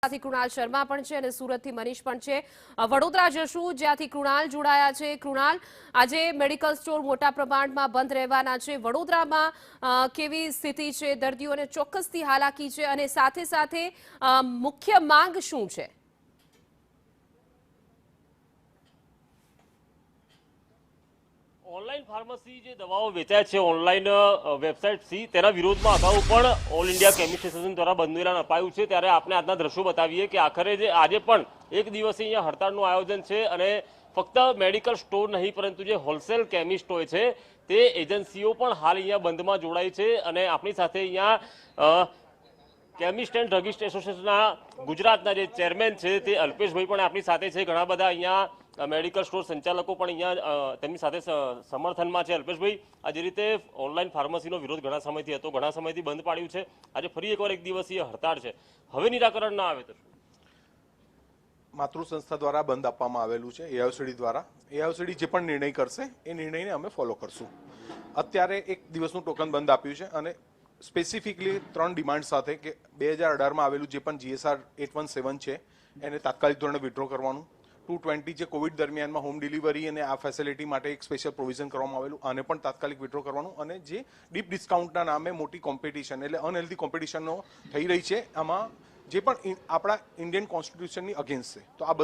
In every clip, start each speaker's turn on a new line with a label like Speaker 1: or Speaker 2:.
Speaker 1: થી કૃણાલ શર્મા પણ છે અને સુરતથી મનીષ પણ છે। વડોદરા જશું જ્યાંથી કૃણાલ જોડાયા છે। કૃણાલ, આજે મેડિકલ સ્ટોર મોટા પ્રમાણમાં બંધ રહેવાના છે। વડોદરામાં કેવી સ્થિતિ છે? દર્દીઓને ચોક્કસથી હાલાકી છે અને સાથે સાથે મુખ્ય માંગ શું છે?
Speaker 2: ઓનલાઈન ફાર્મસી જે દવાઓ વેચાય છે ઓનલાઈન વેબસાઇટથી તેના વિરોધમાં અગાઉ પણ ઓલ ઇન્ડિયા કેમિસ્ટ એસોસિએશન દ્વારા બંધનું એલાન અપાયું છે। ત્યારે આપણે આજના દ્રશ્યો બતાવીએ કે આખરે જે આજે પણ એક દિવસે અહીંયા હડતાળનું આયોજન છે અને ફક્ત મેડિકલ સ્ટોર નહીં પરંતુ જે હોલસેલ કેમિસ્ટ હોય છે તે એજન્સીઓ પણ હાલ અહીંયા બંધમાં જોડાઈ છે। અને આપણી સાથે અહીંયા કેમિસ્ટ એન્ડ ડ્રગિસ્ટ એસોસિએશનના ગુજરાતના જે ચેરમેન છે તે અલ્પેશભાઈ પણ આપણી સાથે છે। ઘણા બધા અહીંયા મેડિકલ સ્ટોર સંચાલકો પણ અહીંયા તેમની સાથે સમર્થનમાં છે। અલ્પેશભાઈ, આ જે રીતે ઓનલાઈન ફાર્મસીનો વિરોધ ઘણા સમયથી હતો, ઘણા સમયથી બંધ પાડ્યું છે, આજે ફરી એકવાર એક દિવસીય હડતાળ છે, હવે નિરાકરણ ના આવે તો
Speaker 3: માતૃ સંસ્થા દ્વારા બંધ આપવામાં આવેલું છે એઆઈસીડી દ્વારા। એઆઈસીડી જે પણ નિર્ણય કરશે એ નિર્ણયને અમે ફોલો કરશું। અત્યારે એક દિવસનું ટોકન બંધ આપ્યું છે અને સ્પેસિફિકલી 3 ડિમાન્ડ સાથે કે 2018માં આવેલું જે પણ GSR 817 છે એને તાત્કાલિક ધોરણે વિથડ્રો કરવાનું, 220 જે કોવિડ દરમિયાનમાં હોમ ડિલિવરી અને આ ફેસિલિટી માટે એક સ્પેશિયલ પ્રોવિઝન કરવામાં આવેલું આને પણ તાત્કાલિક વિથડ્રો કરવાનું, અને જે ડીપ ડિસ્કાઉન્ટના નામે મોટી કોમ્પિટિશન એટલે અનહેલ્ધી કોમ્પિટિશનો થઈ રહી છે આમાં જે પણ આપણા ઇન્ડિયન કોન્સ્ટિટ્યુશનની અગેન્સ્ટ છે, તો આ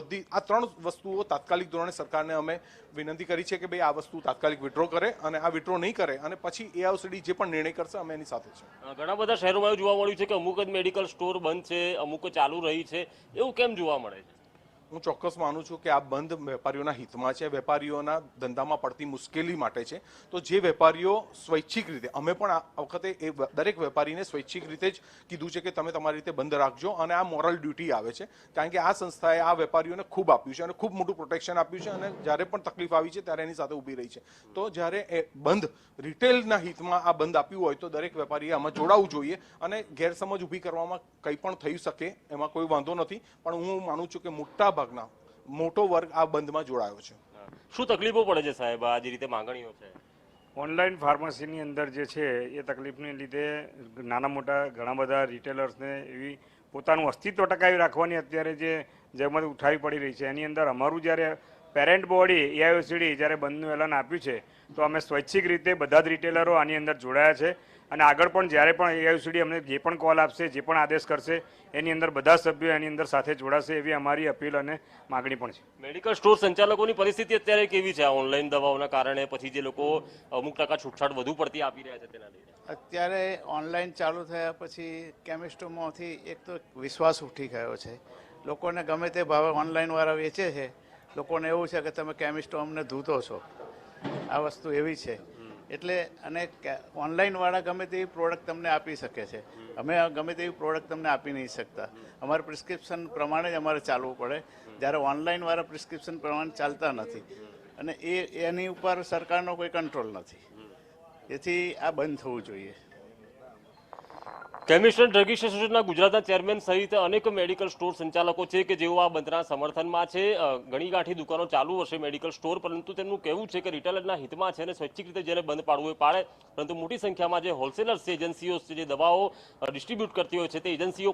Speaker 3: 3 વસ્તુઓ તાત્કાલિક ધોરણે સરકારને અમે વિનંતી કરી છે કે ભાઈ આ વસ્તુ તાત્કાલિક વિથડ્રો કરે, અને આ વિથડ્રો નહીં કરે અને પછી એઆઈસીડી જે પણ નિર્ણય કરશે અમે એની સાથે છે।
Speaker 2: ઘણા બધા શહેરોમાં એવું જોવા મળ્યું છે કે અમુક જ મેડિકલ સ્ટોર બંધ છે, અમુક ચાલુ રહી છે, એવું કેમ જોવા મળે છે?
Speaker 3: હું ચોક્કસ માનું છું કે આ બંધ વેપારીઓના હિતમાં છે, વેપારીઓના ધંધામાં પડતી મુશ્કેલી માટે છે। તો જે વેપારીઓ સ્વૈચ્છિક રીતે, અમે પણ આ વખતે એ દરેક વેપારીને સ્વૈચ્છિક રીતે જ કીધું છે કે તમે તમારી રીતે બંધ રાખજો, અને આ મોરલ ડ્યુટી આવે છે કારણ કે આ સંસ્થાએ આ વેપારીઓને ખૂબ આપ્યું છે અને ખૂબ મોટું પ્રોટેક્શન આપ્યું છે, અને જ્યારે પણ તકલીફ આવી છે ત્યારે એની સાથે ઊભી રહી છે। તો જ્યારે એ બંધ રિટેલના હિતમાં આ બંધ આપ્યું હોય તો દરેક વેપારીએ આમાં જોડાવું જોઈએ, અને ગેરસમજ ઊભી કરવામાં કંઈ પણ થઈ શકે એમાં કોઈ વાંધો નથી, પણ હું માનું છું કે મોટા મોટો વર્ગ આ બંધમાં જોડાયો છે।
Speaker 2: શું તકલીફો પડે છે સાહેબ આ જે રીતે માંગણીઓ છે?
Speaker 4: ઓનલાઈન ફાર્મસીની અંદર જે છે એ તકલીફને લીધે નાના મોટા ઘણા બધા રિટેલર્સને એવી પોતાનું અસ્તિત્વ ટકાવી રાખવાની અત્યારે જે જહેમત ઉઠાવી પડી રહી છે, એની અંદર અમારું જ્યારે પેરેન્ટ બોડી એઆઈસીડી જ્યારે બંધનું એલાન આપ્યું છે તો અમે સ્વૈચ્છિક રીતે બધા જ રિટેલરો આની અંદર જોડાયા છે, અને આગળ પણ જ્યારે પણ એઆઈસીડી અમને જે પણ કોલ આપશે, જે પણ આદેશ કરશે એની અંદર બધા સભ્યો એની અંદર સાથે જોડાશે એવી અમારી અપીલ અને માગણી પણ છે।
Speaker 2: મેડિકલ સ્ટોર સંચાલકોની પરિસ્થિતિ અત્યારે કેવી છે? આ ઓનલાઈન દવાઓના કારણે પછી જે લોકો અમુક ટકા છૂટછાટ વધુ પડતી આપી રહ્યા છે તેના લીધે
Speaker 5: અત્યારે ઓનલાઈન ચાલુ થયા પછી કેમિસ્ટોમાંથી એક તો વિશ્વાસ ઉઠી ગયો છે, લોકોને ગમે તે ભાવે ઓનલાઈન વાળા વેચે છે, લોકોને એવું છે કે તમે કેમિસ્ટો અમને ધૂતો છો, આ વસ્તુ એવી છે એટલે, અને ઓનલાઈન વાળા ગમે તેવી પ્રોડક્ટ તમને આપી શકે છે, અમે ગમે તેવી પ્રોડક્ટ તમને આપી નહીં શકતા, અમારે પ્રિસ્ક્રિપ્શન પ્રમાણે જ અમારે ચાલવું પડે, જ્યારે ઓનલાઈન વાળા પ્રિસ્ક્રિપ્શન પ્રમાણે ચાલતા નથી, અને એની ઉપર સરકારનો કોઈ કંટ્રોલ નથી, એથી આ બંધ થવું જોઈએ।
Speaker 2: કેમિસ્ટ એન્ડ ડ્રગિસ્ટ એસોસિએશનના ગુજરાતના ચેરમેન સહિત અનેક મેડિકલ સ્ટોર સંચાલકો છે કે જેઓ આ બંધના સમર્થનમાં છે। ઘણી ગાંઠી દુકાનો ચાલુ હશે મેડિકલ સ્ટોર, પરંતુ તેમનું કહેવું છે કે રિટેલરના હિતમાં છે અને સ્વૈચ્છિક રીતે જેને બંધ પાડવું એ પાડે, પરંતુ મોટી સંખ્યામાં જે હોલસેલર્સ છે, એજન્સીઓ છે, જે દવાઓ ડિસ્ટ્રીબ્યુટ કરતી હોય છે તે એજન્સીઓ